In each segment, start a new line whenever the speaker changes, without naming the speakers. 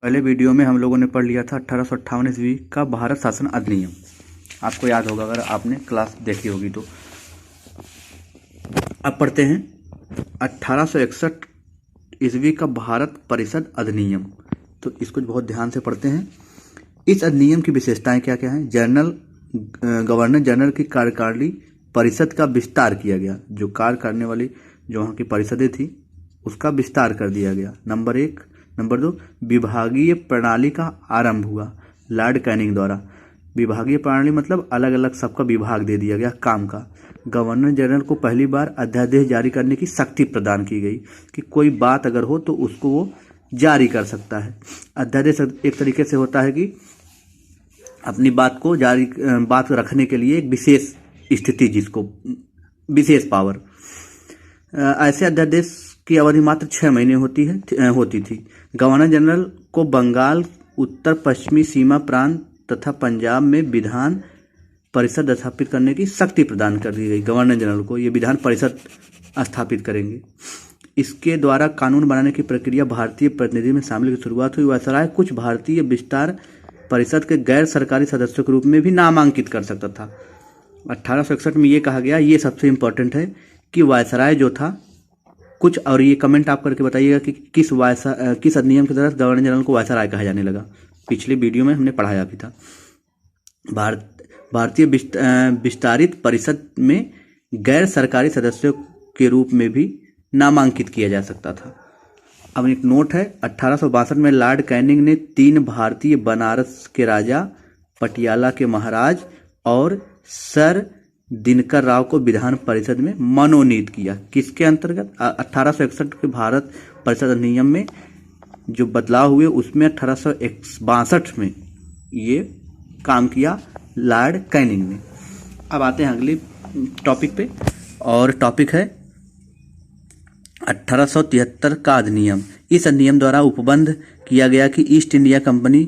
पहले वीडियो में हम लोगों ने पढ़ लिया था 1858 ईस्वी का भारत शासन अधिनियम। आपको याद होगा अगर आपने क्लास देखी होगी तो। अब पढ़ते हैं 1861 ईस्वी का भारत परिषद अधिनियम। तो इसको बहुत ध्यान से पढ़ते हैं। इस अधिनियम की विशेषताएं क्या क्या हैं? गवर्नर जनरल की कार्यकारिणी परिषद का विस्तार किया गया। जो कार्य करने वाली जो वहाँ की परिषदें थी उसका विस्तार कर दिया गया। नंबर 1। नंबर 2, विभागीय प्रणाली का आरंभ हुआ लॉर्ड कैनिंग द्वारा। विभागीय प्रणाली मतलब अलग अलग सबका विभाग दे दिया गया काम का। गवर्नर जनरल को पहली बार अध्यादेश जारी करने की शक्ति प्रदान की गई कि कोई बात अगर हो तो उसको वो जारी कर सकता है। अध्यादेश एक तरीके से होता है कि अपनी बात को बात रखने के लिए एक विशेष स्थिति, जिसको विशेष पावर। ऐसे अध्यादेश की अवधि मात्र 6 महीने होती थी। गवर्नर जनरल को बंगाल, उत्तर पश्चिमी सीमा प्रांत तथा पंजाब में विधान परिषद स्थापित करने की शक्ति प्रदान कर दी गई। गवर्नर जनरल को ये विधान परिषद स्थापित करेंगे। इसके द्वारा कानून बनाने की प्रक्रिया भारतीय प्रतिनिधि में शामिल की शुरुआत हुई। वायसराय कुछ भारतीय विस्तार परिषद के गैर सरकारी सदस्यों के रूप में भी नामांकित कर सकता था। 1861 में ये कहा गया, ये सबसे इम्पोर्टेंट है कि वायसराय जो था कुछ, और ये कमेंट आप करके बताइएगा कि किस अधिनियम के तहत गवर्नर जनरल को वायसराय कहा जाने लगा। पिछले वीडियो में हमने पढ़ाया भी था। भारतीय विस्तारित परिषद में गैर सरकारी सदस्यों के रूप में भी नामांकित किया जा सकता था। अब एक नोट है, 1862 में लॉर्ड कैनिंग ने 3 भारतीय बनारस के राजा, पटियाला के महाराज और सर दिनकर राव को विधान परिषद में मनोनीत किया। किसके अंतर्गत? 1861 के भारत परिषद अधिनियम में जो बदलाव हुए उसमें 1862 में ये काम किया लॉर्ड कैनिंग ने। अब आते हैं अगले टॉपिक पे, और टॉपिक है 1873 का अधिनियम। इस अधिनियम द्वारा उपबंध किया गया कि ईस्ट इंडिया कंपनी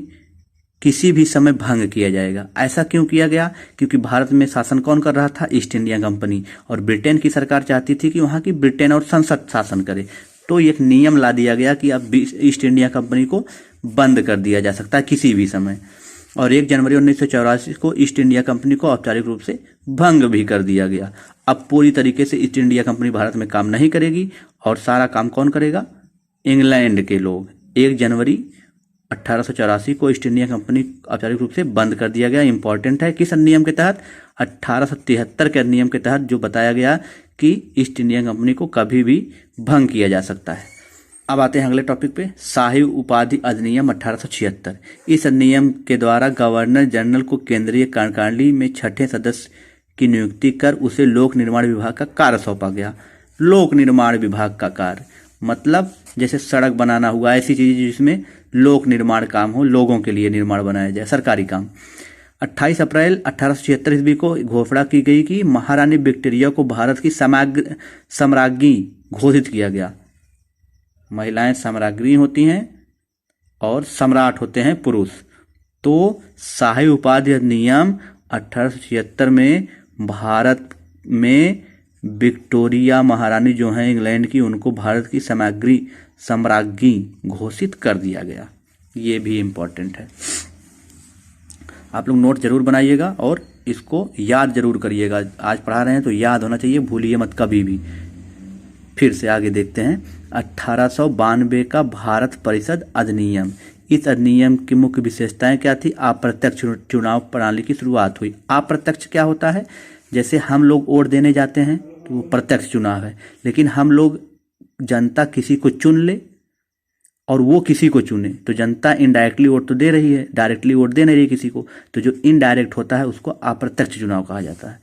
किसी भी समय भंग किया जाएगा। ऐसा क्यों किया गया? क्योंकि भारत में शासन कौन कर रहा था? East India company. और ब्रिटेन की सरकार चाहती थी कि वहाँ की ब्रिटेन और संसद शासन करे। तो एक नियम ला दिया गया कि अब ईस्ट इंडिया कंपनी को बंद कर दिया जा सकता है किसी भी समय। और 1 जनवरी 1984 को ईस्ट इंडिया कंपनी को औपचारिक रूप से भंग भी कर दिया गया। अब पूरी तरीके से ईस्ट इंडिया कंपनी भारत में काम नहीं करेगी, और सारा काम कौन करेगा? इंग्लैंड के लोग। 1 जनवरी 1884 को ईस्ट इंडिया कंपनी औपचारिक रूप से बंद कर दिया गया। इंपॉर्टेंट है। किस अधिनियम के तहत? 1873 के अधिनियम के तहत, जो बताया गया कि ईस्ट इंडिया कंपनी को कभी भी भंग किया जा सकता है। अब आते हैं अगले टॉपिक पे, शाही उपाधि अधिनियम 1876। इस अधिनियम के द्वारा गवर्नर जनरल को केंद्रीय कार्यकारिणी में 6ठे सदस्य की नियुक्ति कर उसे लोक निर्माण विभाग का कार्य सौंपा गया। लोक निर्माण विभाग का कार्य मतलब जैसे सड़क बनाना हुआ, ऐसी चीजें जिसमें लोक निर्माण काम हो, लोगों के लिए निर्माण बनाया जाए, सरकारी काम। 28 अप्रैल 1876 ईस्वी को घोषणा की गई कि महारानी विक्टोरिया को भारत की सम्राज्ञी घोषित किया गया। महिलाएं सम्राज्ञी होती हैं और सम्राट होते हैं पुरुष। तो शाही उपाधि अधिनियम 1876 में भारत में विक्टोरिया महारानी जो हैं इंग्लैंड की, उनको भारत की सम्राज्ञी घोषित कर दिया गया। ये भी इम्पोर्टेंट है। आप लोग नोट जरूर बनाइएगा और इसको याद जरूर करिएगा। आज पढ़ा रहे हैं तो याद होना चाहिए, भूलिए मत कभी भी। फिर से आगे देखते हैं 1892 का भारत परिषद अधिनियम। इस अधिनियम की मुख्य विशेषताएं क्या थी? अप्रत्यक्ष चुनाव प्रणाली की शुरुआत हुई। अप्रत्यक्ष क्या होता है? जैसे हम लोग वोट देने जाते हैं तो वो प्रत्यक्ष चुनाव है, लेकिन हम लोग जनता किसी को चुन ले और वो किसी को चुने तो जनता इनडायरेक्टली वोट तो दे रही है, डायरेक्टली वोट दे नहीं रही किसी को। तो जो इनडायरेक्ट होता है उसको अप्रत्यक्ष चुनाव कहा जाता है।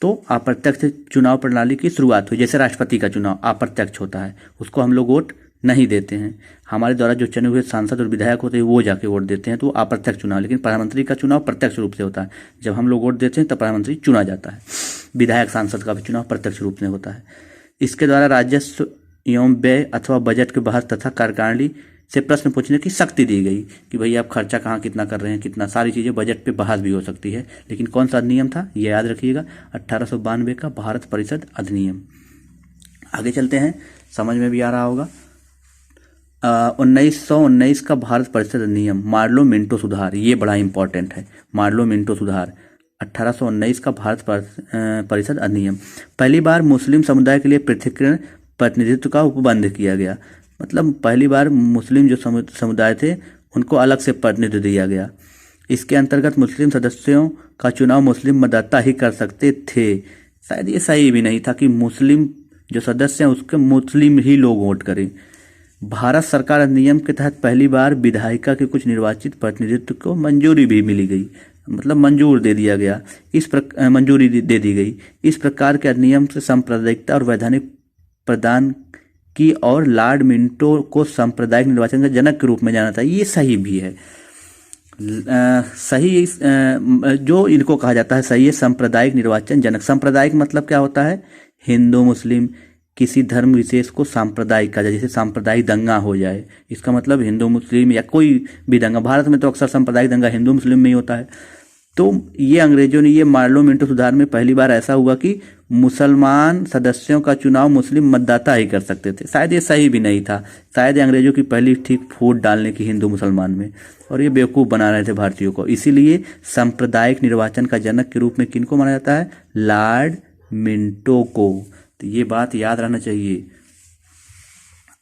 तो अप्रत्यक्ष चुनाव प्रणाली की शुरुआत हुई। जैसे राष्ट्रपति का चुनाव अप्रत्यक्ष होता है, उसको हम लोग वोट नहीं देते हैं, हमारे द्वारा जो चुने हुए सांसद और विधायक होते हैं वो जाके वोट देते हैं, तो अप्रत्यक्ष चुनाव। लेकिन प्रधानमंत्री का चुनाव प्रत्यक्ष रूप से होता है। जब हम लोग वोट देते हैं तब प्रधानमंत्री चुना जाता है। विधायक सांसद का भी चुनाव प्रत्यक्ष रूप से होता है। इसके द्वारा राजस्व एवं व्यय अथवा बजट के बहस तथा कार्यकारिणी से प्रश्न पूछने की शक्ति दी गई कि भाई आप खर्चा कहाँ कितना कर रहे हैं, कितना, सारी चीज़ें बजट पे बहस भी हो सकती है। लेकिन कौन सा अधिनियम था ये याद रखिएगा, 1892 का भारत परिषद अधिनियम। आगे चलते हैं, समझ में भी आ रहा होगा। 1919 का भारत परिषद अधिनियम, मार्लो मिंटो सुधार, ये बड़ा इंपॉर्टेंट है। मार्लो मिंटो सुधार 1819 का भारत परिषद अधिनियम, पहली बार मुस्लिम समुदाय के लिए पृथक्करण प्रतिनिधित्व का उपबंध किया गया। मतलब पहली बार मुस्लिम जो समुदाय थे उनको अलग से प्रतिनिधित्व दिया गया। इसके अंतर्गत मुस्लिम सदस्यों का चुनाव मुस्लिम मतदाता ही कर सकते थे। शायद ये सही भी नहीं था कि मुस्लिम जो सदस्य हैं उसके मुस्लिम ही लोग वोट करें। भारत सरकार अधिनियम के तहत पहली बार विधायिका के कुछ निर्वाचित प्रतिनिधित्व को मंजूरी भी मिली गई, मतलब मंजूर दे दिया गया, मंजूरी दे दी गई। इस प्रकार के अधिनियम से सांप्रदायिकता और वैधानिक प्रदान की और लॉर्ड मिंटो को सांप्रदायिक निर्वाचन का जनक के रूप में जाना था। ये सही भी है। सही जो इनको कहा जाता है सही है सांप्रदायिक निर्वाचन जनक। सांप्रदायिक मतलब क्या होता है? हिंदू मुस्लिम किसी धर्म विशेष को सांप्रदायिक कहा जाए, जैसे सांप्रदायिक दंगा हो जाए, इसका मतलब हिंदू मुस्लिम या कोई भी दंगा। भारत में तो अक्सर सांप्रदायिक दंगा हिंदू मुस्लिम में ही होता है। तो ये अंग्रेजों ने ये मार्लो मिंटो सुधार में पहली बार ऐसा हुआ कि मुसलमान सदस्यों का चुनाव मुस्लिम मतदाता ही कर सकते थे। शायद ये सही भी नहीं था। शायद अंग्रेजों की पहली ठीक फूट डालने की हिंदू मुसलमान में, और ये बेवकूफ़ बना रहे थे भारतीयों को। इसीलिए सांप्रदायिक निर्वाचन का जनक के रूप में किनको माना जाता है? लॉर्ड मिंटो को। तो ये बात याद रहना चाहिए।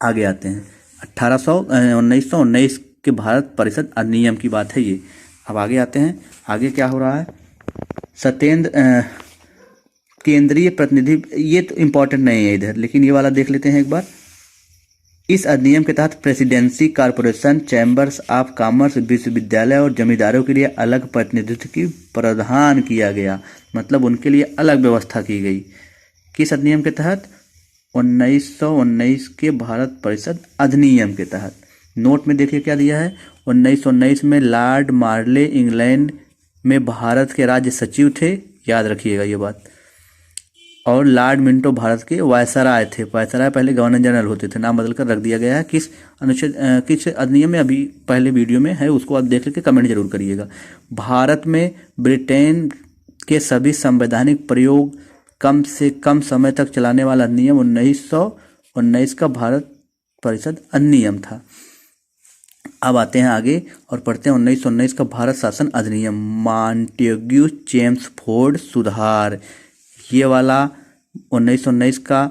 आगे आते हैं 1919 के भारत परिषद अधिनियम की बात है ये। अब आगे आते हैं, आगे क्या हो रहा है? केंद्रीय प्रतिनिधि, ये तो इम्पोर्टेंट नहीं है इधर, लेकिन ये वाला देख लेते हैं एक बार। इस अधिनियम के तहत presidency, corporation, chambers of commerce, विश्वविद्यालय और जमींदारों के लिए अलग प्रतिनिधित्व की प्रावधान किया गया, मतलब उनके लिए अलग व्यवस्था की गई। किस अधिनियम के तहत? 1919 के भारत परिषद अधिनियम के तहत। नोट में देखिए क्या दिया है। 1919 में लॉर्ड मार्ले इंग्लैंड में भारत के राज्य सचिव थे, याद रखिएगा ये बात। और लॉर्ड मिंटो भारत के वायसराय थे। वायसराय पहले गवर्नर जनरल होते थे, नाम बदलकर रख दिया गया है। किस अनुच्छेद किस अधिनियम में? अभी पहले वीडियो में है, उसको आप देख लेके कमेंट जरूर करिएगा। भारत में ब्रिटेन के सभी संवैधानिक प्रयोग कम से कम समय तक चलाने वाला अधिनियम 1919 का भारत परिषद अधिनियम था। अब आते हैं आगे और पढ़ते हैं 1919 का भारत शासन अधिनियम, मॉन्टेग्यू चेम्सफोर्ड सुधार। ये वाला 1919 का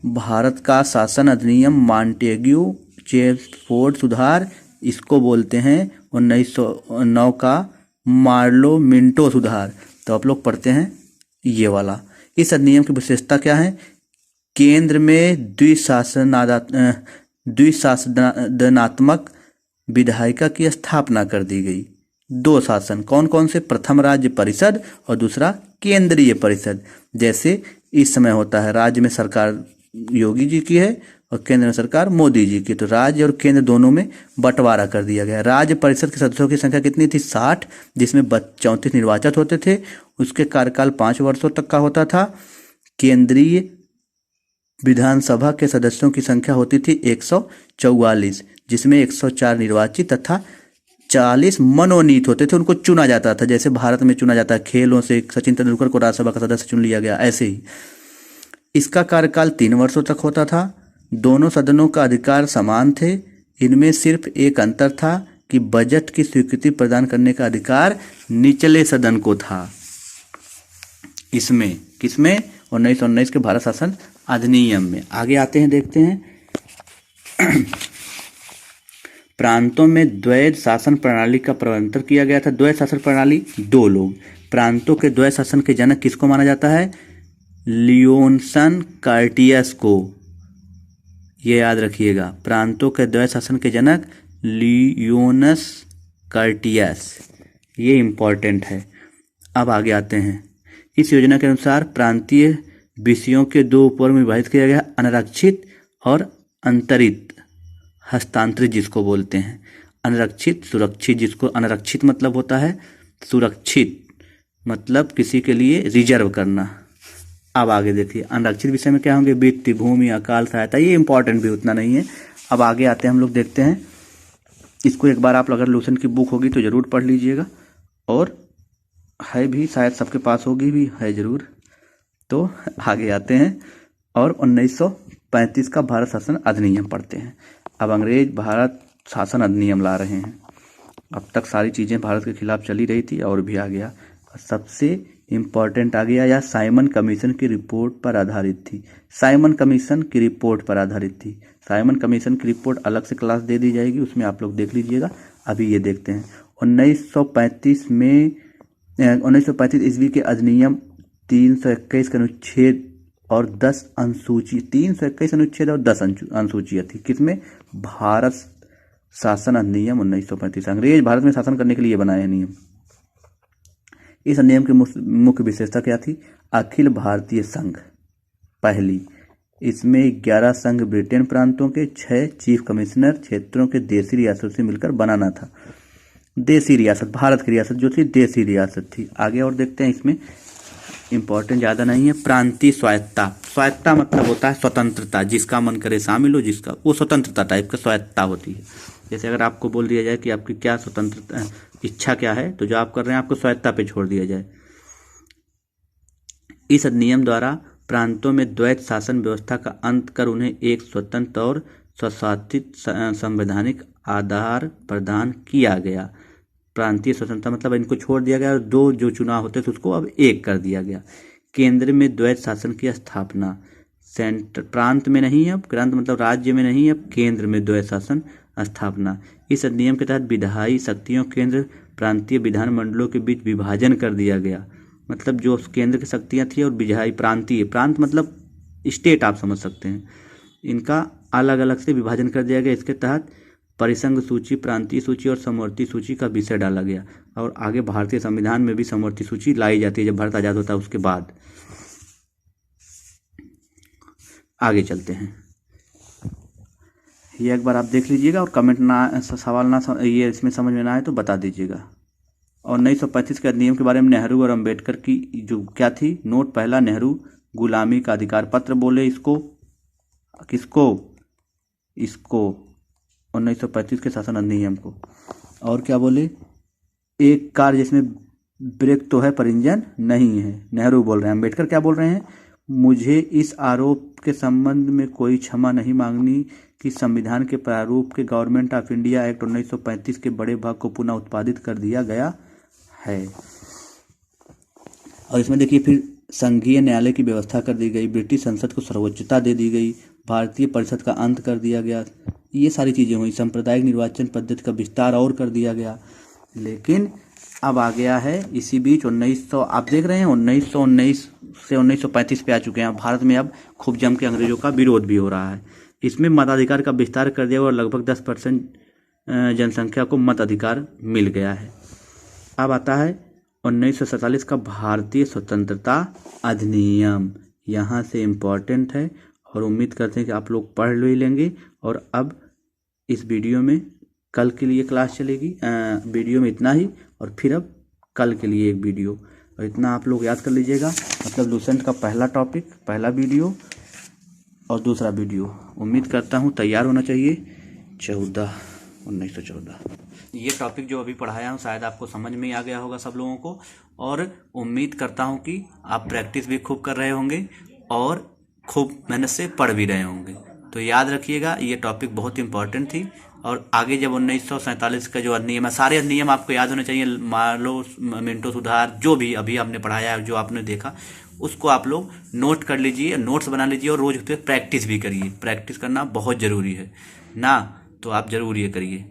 भारत का शासन अधिनियम मॉन्टेग्यू चेम्सफोर्ड सुधार, इसको बोलते हैं 1909 का मार्लो मिंटो सुधार। तो आप लोग पढ़ते हैं ये वाला। इस अधिनियम की विशेषता क्या है? केंद्र में द्विशासनात्मक विधायिका की स्थापना कर दी गई। दो शासन, कौन कौन से? प्रथम राज्य परिषद और दूसरा केंद्रीय परिषद। जैसे इस समय होता है, राज्य में सरकार योगी जी की है और केंद्र में सरकार मोदी जी की, तो राज्य और केंद्र दोनों में बंटवारा कर दिया गया। राज्य परिषद के सदस्यों की संख्या कितनी थी? 60, जिसमें 34 निर्वाचित होते थे। उसके कार्यकाल 5 वर्षों तक का होता था। केंद्रीय विधानसभा के सदस्यों की संख्या होती थी 144, जिसमें 104 निर्वाचित तथा 40 मनोनीत होते थे, उनको चुना जाता था। जैसे भारत में चुना जाता है खेलों से, सचिन तेंदुलकर को राज्यसभा का सदस्य चुन लिया गया, ऐसे ही। इसका कार्यकाल 3 वर्षों तक होता था। दोनों सदनों का अधिकार समान थे। इनमें सिर्फ एक अंतर था कि बजट की स्वीकृति प्रदान करने का अधिकार निचले सदन को था। इसमें किसमें? 1919 के भारत शासन अधिनियम में। आगे आते हैं, देखते हैं प्रांतों में द्वैध शासन प्रणाली का प्रवर्तन किया गया था। द्वैध शासन प्रणाली, 2 लोग। प्रांतों के द्वैध शासन के जनक किसको माना जाता है? लियोनसन कार्टियस को। ये याद रखिएगा, प्रांतों के द्वैध शासन के जनक लियोनस कार्टियस, ये इंपॉर्टेंट है। अब आगे आते हैं। इस योजना के अनुसार प्रांतीय विषयों के 2 उपवर्ग में विभाजित किया गया, अनारक्षित और अंतरित हस्तांतरित, जिसको बोलते हैं। अनारक्षित, सुरक्षित, जिसको अनारक्षित मतलब होता है सुरक्षित, मतलब किसी के लिए रिजर्व करना। अब आगे देखिए, अनारक्षित विषय में क्या होंगे? वित्त, भूमि, अकाल सहायता, ये इंपॉर्टेंट भी उतना नहीं है। अब आगे आते हैं, हम लोग देखते हैं इसको। एक बार आप अगर लूसेंट की बुक होगी तो ज़रूर पढ़ लीजिएगा, और है भी, शायद सबके पास होगी भी, है ज़रूर। तो आगे आते हैं और 1935 का भारत शासन अधिनियम पढ़ते हैं। अब अंग्रेज भारत शासन अधिनियम ला रहे हैं। अब तक सारी चीज़ें भारत के खिलाफ चली रही थी और भी आ गया। सबसे इम्पॉर्टेंट आ गया, या साइमन कमीशन की रिपोर्ट पर आधारित थी। साइमन कमीशन की रिपोर्ट पर आधारित थी। साइमन कमीशन की रिपोर्ट अलग से क्लास दे दी जाएगी, उसमें आप लोग देख लीजिएगा। अभी ये देखते हैं 1935 में 1935 ईस्वी के अधिनियम 321 के अनुच्छेद और 10 अनुसूची 321 अनुच्छेद और 10 अनुसूचियाँ थी। किसमें? भारत शासन अधिनियम 1935। अंग्रेज भारत में शासन करने के लिए बनाए नियम। इस अधिनियम की मुख्य विशेषता क्या थी? अखिल भारतीय संघ पहली। इसमें 11 संघ ब्रिटेन प्रांतों के, 6 चीफ कमिश्नर क्षेत्रों के देशी रियासतों से मिलकर बनाना था। देशी रियासत, भारत की रियासत जो थी देशी रियासत थी। आगे और देखते हैं, इसमें इंपॉर्टेंट ज़्यादा नहीं है। प्रांतीय स्वायत्ता। स्वायत्ता मतलब होता है स्वतंत्रता, जिसका मन करे शामिल हो, जिसका वो स्वतंत्रता टाइप का स्वायत्ता होती है। जैसे अगर आपको बोल दिया जाए कि आपकी क्या स्वतंत्रता इच्छा क्या है, तो जो आप कर रहे हैं आपको स्वायत्ता पे छोड़ दिया जाए। इस अधिनियम द्वारा प्रांतों में द्वैत शासन व्यवस्था का अंत कर उन्हें एक स्वतंत्र और स्वशासित संवैधानिक आधार प्रदान किया गया। प्रांतीय स्वतंत्रता मतलब इनको छोड़ दिया गया और दो जो चुनाव होते थे उसको अब एक कर दिया गया। केंद्र में द्वैत शासन की स्थापना। सेंटर प्रांत में नहीं है, अब प्रांत मतलब राज्य में नहीं है, अब केंद्र में द्वैत शासन स्थापना। इस अधिनियम के तहत विधायी शक्तियों केंद्र प्रांतीय विधान मंडलों के बीच विभाजन कर दिया गया। मतलब जो केंद्र की शक्तियाँ थी और विधायी प्रांतीय, प्रांत मतलब स्टेट आप समझ सकते हैं, इनका अलग अलग से विभाजन कर दिया गया। इसके तहत परिसंघ सूची, प्रांतीय सूची और समवर्ती सूची का विषय डाला गया। और आगे भारतीय संविधान में भी समवर्ती सूची लाई जाती है जब भारत आज़ाद होता है उसके बाद। आगे चलते हैं, ये एक बार आप देख लीजिएगा और कमेंट ना सवाल ना ये इसमें समझ में ना आए तो बता दीजिएगा। और 1935 के अधिनियम के बारे में नेहरू और अंबेडकर की जो क्या थी नोट। पहला, नेहरू गुलामी का अधिकार पत्र बोले इसको, किसको? इसको 1935 के शासन अधिनियम को। और क्या बोले? एक कार जिसमें ब्रेक तो है पर इंजन नहीं है, नेहरू बोल रहे हैं। अंबेडकर क्या बोल रहे हैं? मुझे इस आरोप के संबंध में कोई क्षमा नहीं मांगनी कि संविधान के प्रारूप के गवर्नमेंट ऑफ इंडिया एक्ट 1935 के बड़े भाग को पुनः उत्पादित कर दिया गया है। और इसमें देखिए फिर संघीय न्यायालय की व्यवस्था कर दी गई, ब्रिटिश संसद को सर्वोच्चता दे दी गई, भारतीय परिषद का अंत कर दिया गया, ये सारी चीज़ें हुई। सांप्रदायिक निर्वाचन पद्धति का विस्तार और कर दिया गया। लेकिन अब आ गया है इसी बीच 1900, आप देख रहे हैं 1919 से 1935 पे आ चुके हैं। भारत में अब खूब जम के अंग्रेजों का विरोध भी हो रहा है। इसमें मताधिकार का विस्तार कर दिया और लगभग 10% जनसंख्या को मताधिकार मिल गया है। अब आता है 1947 का भारतीय स्वतंत्रता अधिनियम। यहाँ से इम्पॉर्टेंट है और उम्मीद करते हैं कि आप लोग पढ़ भी लेंगे। और अब इस वीडियो में कल के लिए क्लास चलेगी, वीडियो में इतना ही, और फिर अब कल के लिए एक वीडियो। और इतना आप लोग याद कर लीजिएगा, मतलब लूसेंट का पहला टॉपिक, पहला वीडियो और दूसरा वीडियो। उम्मीद करता हूँ तैयार होना चाहिए 1914। ये टॉपिक जो अभी पढ़ाया हूँ शायद आपको समझ में आ गया होगा सब लोगों को। और उम्मीद करता हूँ कि आप प्रैक्टिस भी खूब कर रहे होंगे और खूब मेहनत से पढ़ भी रहे होंगे। तो याद रखिएगा ये टॉपिक बहुत इंपॉर्टेंट थी। और आगे जब 1947 का जो अधिनियम है, सारे अधिनियम आपको याद होने चाहिए, मान लो मिंटो सुधार, जो भी अभी हमने पढ़ाया है, जो आपने देखा उसको आप लोग नोट कर लीजिए, नोट्स बना लीजिए और रोज उस पर प्रैक्टिस भी करिए। प्रैक्टिस करना बहुत ज़रूरी है ना, तो आप ज़रूर ये करिए।